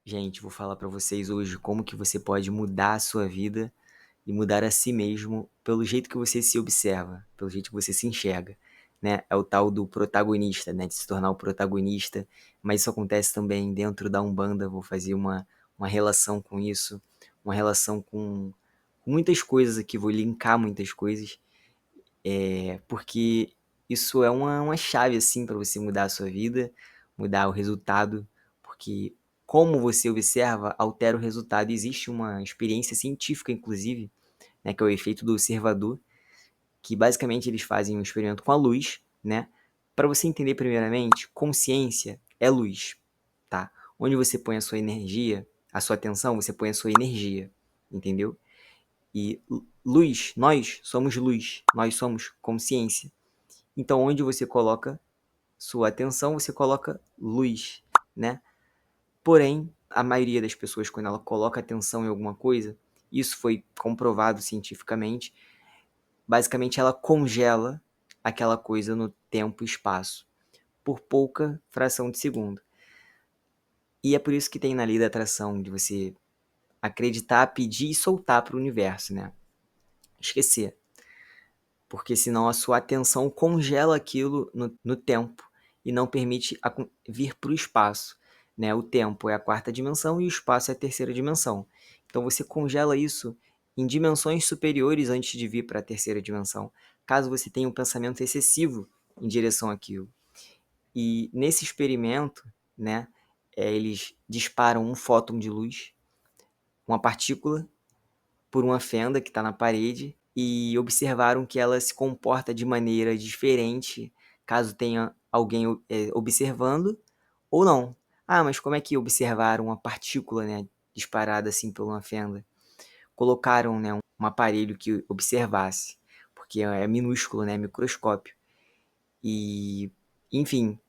Gente, vou falar para vocês hoje como que você pode mudar a sua vida e mudar a si mesmo pelo jeito que você se observa, pelo jeito que você se enxerga, né? É o tal do protagonista, né? De se tornar o protagonista, mas isso acontece também dentro da Umbanda. Vou fazer uma relação com isso, uma relação com muitas coisas aqui, vou linkar muitas coisas, porque isso é uma chave assim para você mudar a sua vida, mudar o resultado, porque como você observa altera o resultado. Existe uma experiência científica, inclusive, né, que é o efeito do observador, que basicamente eles fazem um experimento com a luz, né? Para você entender primeiramente, consciência é luz, tá? Onde você põe a sua energia, a sua atenção, você põe a sua energia, entendeu? E luz, nós somos consciência. Então, onde você coloca sua atenção, você coloca luz, né? Porém, a maioria das pessoas, quando ela coloca atenção em alguma coisa, isso foi comprovado cientificamente, basicamente ela congela aquela coisa no tempo e espaço, por pouca fração de segundo. E é por isso que tem na lei da atração, de você acreditar, pedir e soltar para o universo, né? Esquecer. Porque senão a sua atenção congela aquilo no tempo e não permite vir para o espaço, né? O tempo é a quarta dimensão e o espaço é a terceira dimensão. Então você congela isso em dimensões superiores antes de vir para a terceira dimensão, caso você tenha um pensamento excessivo em direção àquilo. E nesse experimento, né, eles disparam um fóton de luz, uma partícula, por uma fenda que está na parede e observaram que ela se comporta de maneira diferente caso tenha alguém observando ou não. Ah, mas como é que observaram uma partícula, né, disparada assim por uma fenda? Colocaram, né, um aparelho que observasse, porque é minúsculo, né, microscópio. E, enfim,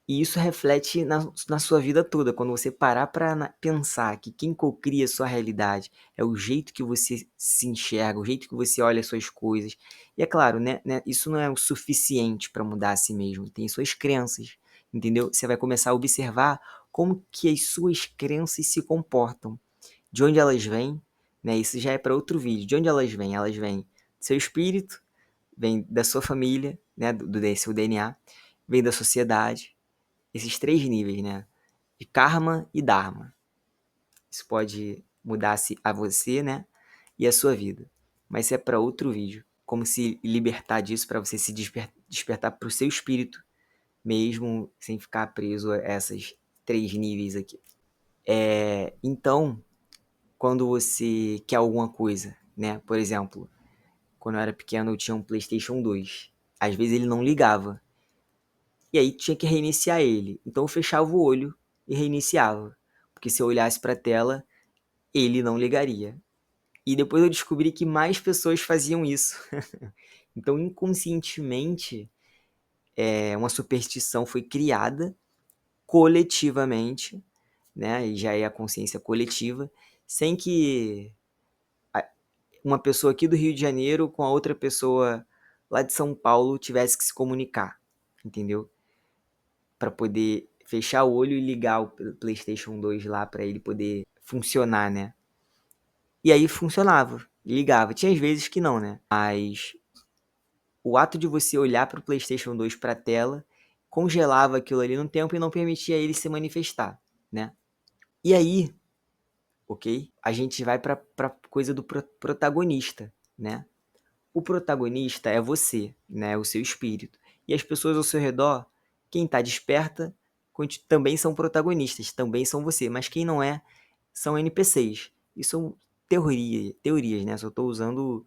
e isso reflete na sua vida toda, quando você parar para pensar que quem cocria a sua realidade é o jeito que você se enxerga, o jeito que você olha as suas coisas. E é claro, né, isso não é o suficiente para mudar a si mesmo, tem suas crenças, entendeu? Você vai começar a observar como que as suas crenças se comportam, de onde elas vêm, né? Isso já é para outro vídeo. De onde elas vêm? Elas vêm do seu espírito, vêm da sua família, né, do seu DNA, vêm da sociedade, esses três níveis, né? De karma e dharma. Isso pode mudar-se a você, né? E a sua vida. Mas isso é para outro vídeo. Como se libertar disso para você se despertar para o seu espírito, mesmo sem ficar preso a essas três níveis aqui. Então, quando você quer alguma coisa, né? Por exemplo, quando eu era pequeno eu tinha um PlayStation 2. Às vezes ele não ligava. E aí tinha que reiniciar ele. Então eu fechava o olho e reiniciava. Porque se eu olhasse para a tela, ele não ligaria. E depois eu descobri que mais pessoas faziam isso. Então, inconscientemente, uma superstição foi criada coletivamente, né? E já é a consciência coletiva, sem que uma pessoa aqui do Rio de Janeiro com a outra pessoa lá de São Paulo tivesse que se comunicar, entendeu? Para poder fechar o olho e ligar o PlayStation 2 lá para ele poder funcionar, né? E aí funcionava, ligava. Tinha às vezes que não, né? Mas o ato de você olhar para o PlayStation 2 para a tela congelava aquilo ali no tempo e não permitia ele se manifestar, né? E aí, ok? A gente vai para coisa do protagonista, né? O protagonista é você, né? O seu espírito. E as pessoas ao seu redor, quem está desperta, também são protagonistas, também são você. Mas quem não é, são NPCs. Isso são teorias, né? Só estou usando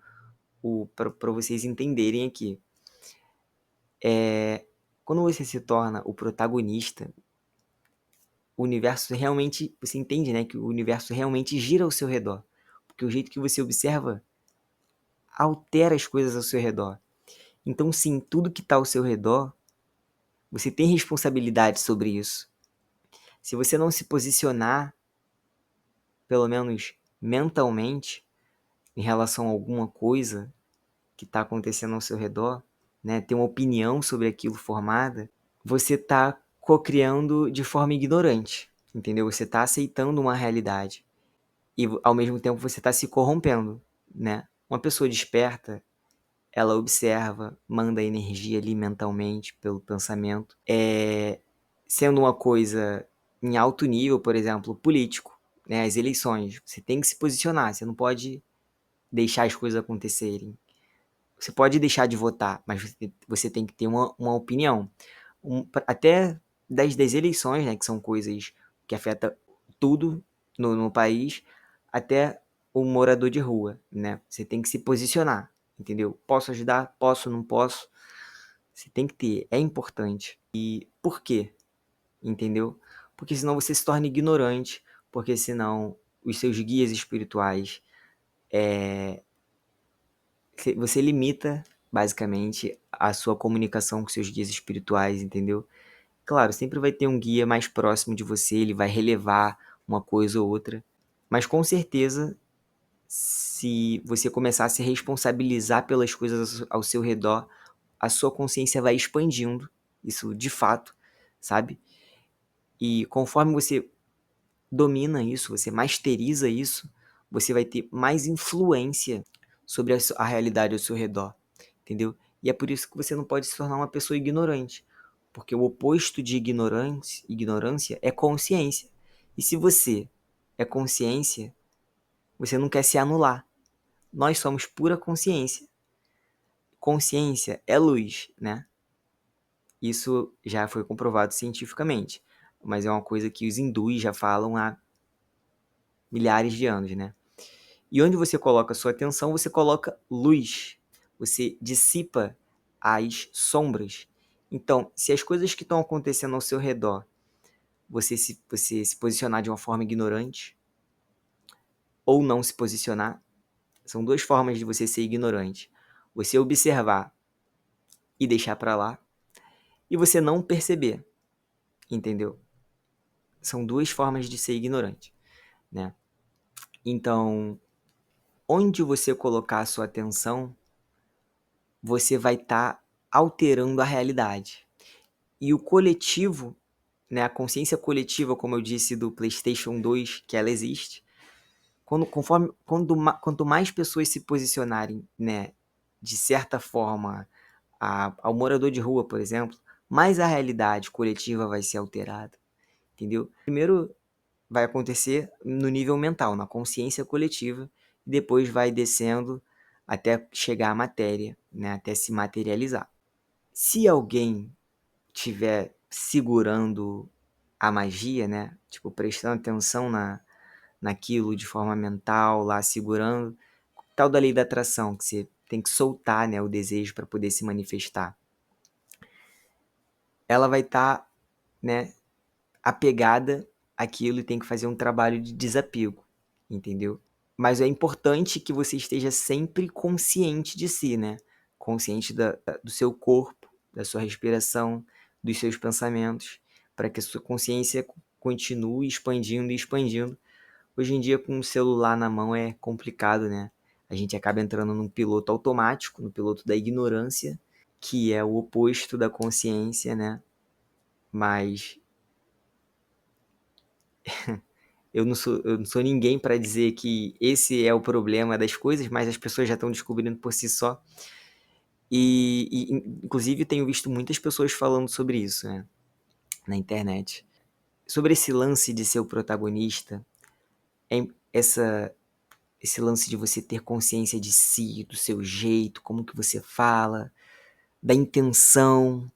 para vocês entenderem aqui. Quando você se torna o protagonista, o universo realmente, você entende, né? Que o universo realmente gira ao seu redor. Porque o jeito que você observa altera as coisas ao seu redor. Então, sim, tudo que está ao seu redor, você tem responsabilidade sobre isso. Se você não se posicionar, pelo menos mentalmente, em relação a alguma coisa que está acontecendo ao seu redor, né, ter uma opinião sobre aquilo formada, você está cocriando de forma ignorante, entendeu? Você está aceitando uma realidade e ao mesmo tempo você está se corrompendo, né? Uma pessoa desperta, ela observa, manda energia ali mentalmente pelo pensamento, sendo uma coisa em alto nível, por exemplo, político, né? As eleições, você tem que se posicionar, você não pode deixar as coisas acontecerem. Você pode deixar de votar, mas você tem que ter uma opinião. Até das eleições, né, que são coisas que afetam tudo no país, até o morador de rua, né? Você tem que se posicionar, entendeu? Posso ajudar? Posso, não posso? Você tem que ter, é importante. E por quê? Entendeu? Porque senão você se torna ignorante, porque senão os seus guias espirituais, você limita basicamente a sua comunicação com seus guias espirituais, entendeu? Claro, sempre vai ter um guia mais próximo de você, ele vai relevar uma coisa ou outra, mas com certeza, se você começar a se responsabilizar pelas coisas ao seu redor, a sua consciência vai expandindo, isso de fato, sabe? E conforme você domina isso, você masteriza isso, você vai ter mais influência sobre a realidade ao seu redor, entendeu? E é por isso que você não pode se tornar uma pessoa ignorante, porque o oposto de ignorância é consciência. E se você é consciência, você não quer se anular. Nós somos pura consciência. Consciência é luz, né? Isso já foi comprovado cientificamente, mas é uma coisa que os hindus já falam há milhares de anos, né? E onde você coloca a sua atenção, você coloca luz. Você dissipa as sombras. Então, se as coisas que estão acontecendo ao seu redor, você se posicionar de uma forma ignorante, ou não se posicionar, são duas formas de você ser ignorante. Você observar e deixar para lá, e você não perceber, entendeu? São duas formas de ser ignorante, né? Então, onde você colocar a sua atenção, você vai estar alterando a realidade. E o coletivo, né, a consciência coletiva, como eu disse do PlayStation 2, que ela existe, quanto mais pessoas se posicionarem, né, de certa forma, ao morador de rua, por exemplo, mais a realidade coletiva vai ser alterada, entendeu? Primeiro vai acontecer no nível mental, na consciência coletiva, e depois vai descendo até chegar à matéria, né, até se materializar. Se alguém tiver segurando a magia, né? Tipo, prestando atenção naquilo de forma mental, lá segurando, tal da lei da atração, que você tem que soltar, né, o desejo para poder se manifestar. Ela vai estar, né, apegada àquilo e tem que fazer um trabalho de desapego, entendeu? Mas é importante que você esteja sempre consciente de si, né? Consciente do seu corpo, da sua respiração, dos seus pensamentos, para que a sua consciência continue expandindo e expandindo. Hoje em dia, com o celular na mão é complicado, né? A gente acaba entrando num piloto automático, no piloto da ignorância, que é o oposto da consciência, né? Mas eu não sou ninguém para dizer que esse é o problema das coisas, mas as pessoas já estão descobrindo por si só. Inclusive, tenho visto muitas pessoas falando sobre isso, né, na internet. Sobre esse lance de ser o protagonista, essa, esse lance de você ter consciência de si, do seu jeito, como que você fala, da intenção.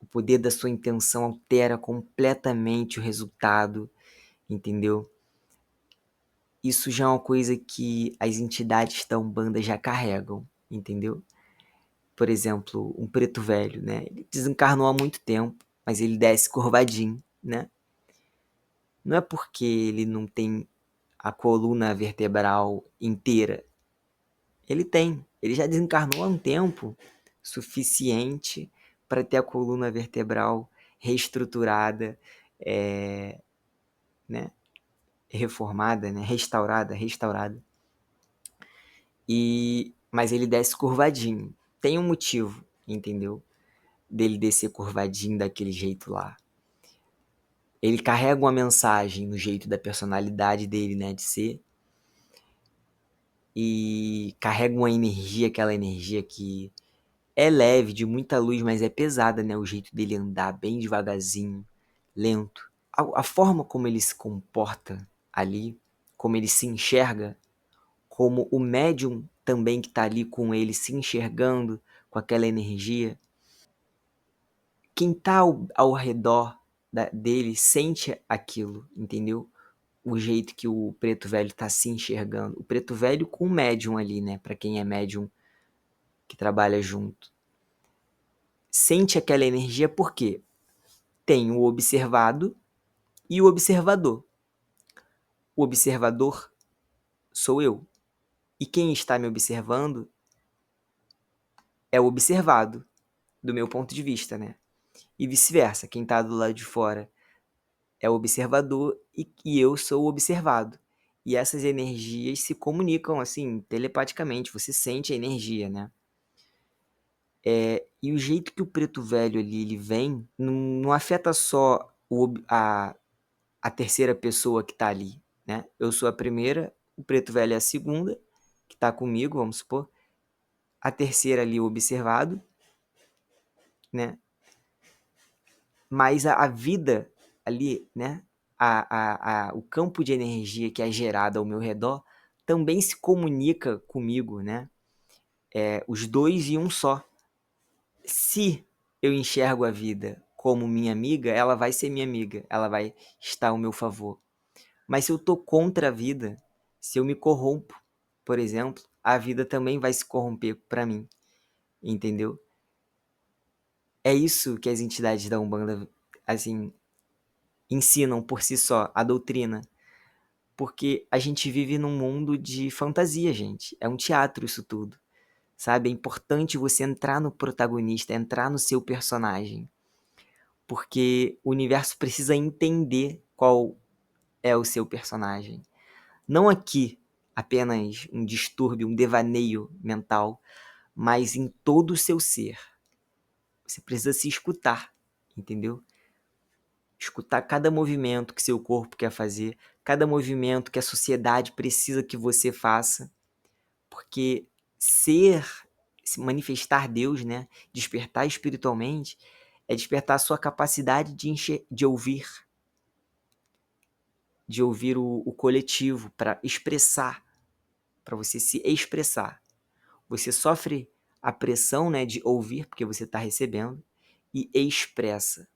O poder da sua intenção altera completamente o resultado, entendeu? Isso já é uma coisa que as entidades da Umbanda já carregam, entendeu? Por exemplo, um preto velho, né? Ele desencarnou há muito tempo, mas ele desce curvadinho, né? Não é porque ele não tem a coluna vertebral inteira. Ele tem. Ele já desencarnou há um tempo suficiente para ter a coluna vertebral reestruturada, né? Reformada, né? Restaurada. Mas ele desce curvadinho. Tem um motivo, entendeu? Dele descer curvadinho daquele jeito lá. Ele carrega uma mensagem no jeito da personalidade dele, né, de ser, e carrega uma energia, aquela energia que é leve, de muita luz, mas é pesada, né, o jeito dele andar bem devagarzinho, lento. A forma como ele se comporta ali, como ele se enxerga, como o médium também que está ali com ele se enxergando com aquela energia. Quem está ao redor dele sente aquilo, entendeu? O jeito que o preto velho está se enxergando. O preto velho com o médium ali, né? Para quem é médium que trabalha junto. Sente aquela energia porque tem o observado e o observador. O observador sou eu. E quem está me observando é o observado, do meu ponto de vista, né? E vice-versa, quem está do lado de fora é o observador e eu sou o observado. E essas energias se comunicam assim, telepaticamente, você sente a energia, né? E o jeito que o preto velho ali ele vem não afeta só a terceira pessoa que está ali, né? Eu sou a primeira, o preto velho é a segunda, que está comigo, vamos supor. A terceira ali, o observado, né? Mas a vida ali, né? O campo de energia que é gerado ao meu redor também se comunica comigo, né? Os dois em um só. Se eu enxergo a vida como minha amiga, ela vai ser minha amiga, ela vai estar ao meu favor. Mas se eu tô contra a vida, se eu me corrompo, por exemplo, a vida também vai se corromper para mim, entendeu? É isso que as entidades da Umbanda, assim, ensinam por si só, a doutrina. Porque a gente vive num mundo de fantasia, gente. É um teatro isso tudo, sabe? É importante você entrar no protagonista, entrar no seu personagem. Porque o universo precisa entender qual é o seu personagem. Não aqui apenas um distúrbio, um devaneio mental, mas em todo o seu ser. Você precisa se escutar, entendeu? Escutar cada movimento que seu corpo quer fazer, cada movimento que a sociedade precisa que você faça, porque se manifestar Deus, né, despertar espiritualmente, é despertar a sua capacidade de ouvir o coletivo, para expressar, para você se expressar. Você sofre a pressão, né, de ouvir, porque você está recebendo, e expressa.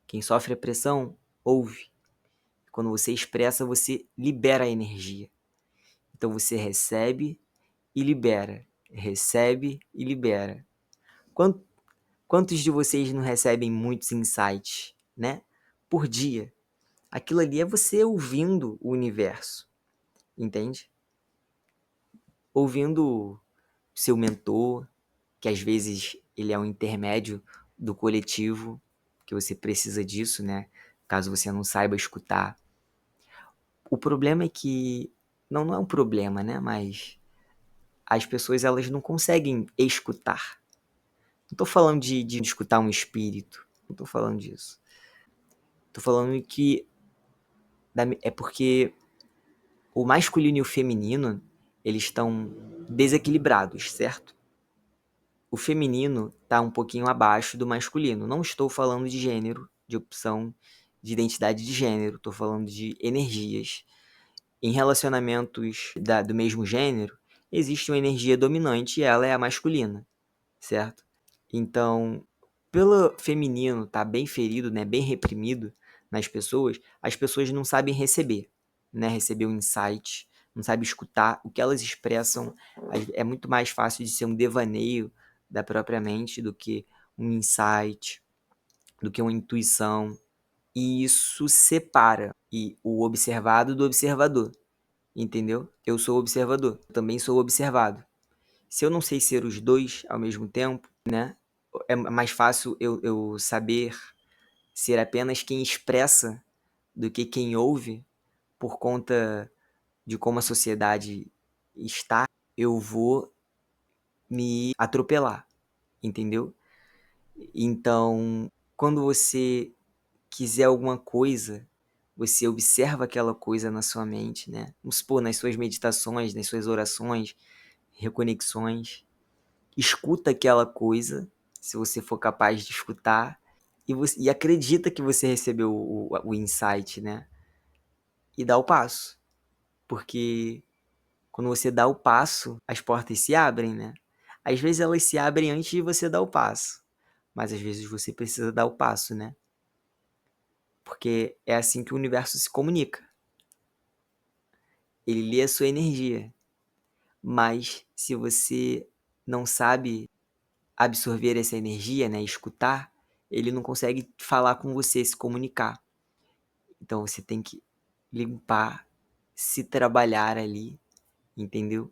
Quem sofre a pressão, ouve. Quando você expressa, você libera a energia. Então você recebe e libera. Recebe e libera. Quantos de vocês não recebem muitos insights, né? Por dia. Aquilo ali é você ouvindo o universo, entende? Ouvindo seu mentor, que às vezes ele é um intermédio do coletivo, que você precisa disso, né? Caso você não saiba escutar. O problema é que não é um problema, né? Mas as pessoas elas não conseguem escutar. Não tô falando de escutar um espírito. Não tô falando disso. Tô falando que é porque o masculino e o feminino eles estão desequilibrados, certo? O feminino está um pouquinho abaixo do masculino. Não estou falando de gênero, de opção de identidade de gênero. Estou falando de energias. Em relacionamentos do mesmo gênero, existe uma energia dominante e ela é a masculina, certo? Então, pelo feminino estar bem ferido, né, bem reprimido nas pessoas, as pessoas não sabem receber, né, receber um insight, não sabem escutar o que elas expressam. É muito mais fácil de ser um devaneio da própria mente do que um insight, do que uma intuição. E isso separa o observado do observador, entendeu? Eu sou o observador, eu também sou o observado. Se eu não sei ser os dois ao mesmo tempo, né? É mais fácil eu saber ser apenas quem expressa do que quem ouve, por conta de como a sociedade está, eu vou me atropelar, entendeu? Então, quando você quiser alguma coisa, você observa aquela coisa na sua mente, né? Vamos supor, nas suas meditações, nas suas orações, reconexões, escuta aquela coisa, se você for capaz de escutar, e acredita que você recebeu o insight, né? E dá o passo. Porque quando você dá o passo, as portas se abrem, né? Às vezes elas se abrem antes de você dar o passo, mas às vezes você precisa dar o passo, né? Porque é assim que o universo se comunica. Ele lê a sua energia, mas se você não sabe absorver essa energia, né, escutar, ele não consegue falar com você, se comunicar. Então você tem que limpar, se trabalhar ali, entendeu?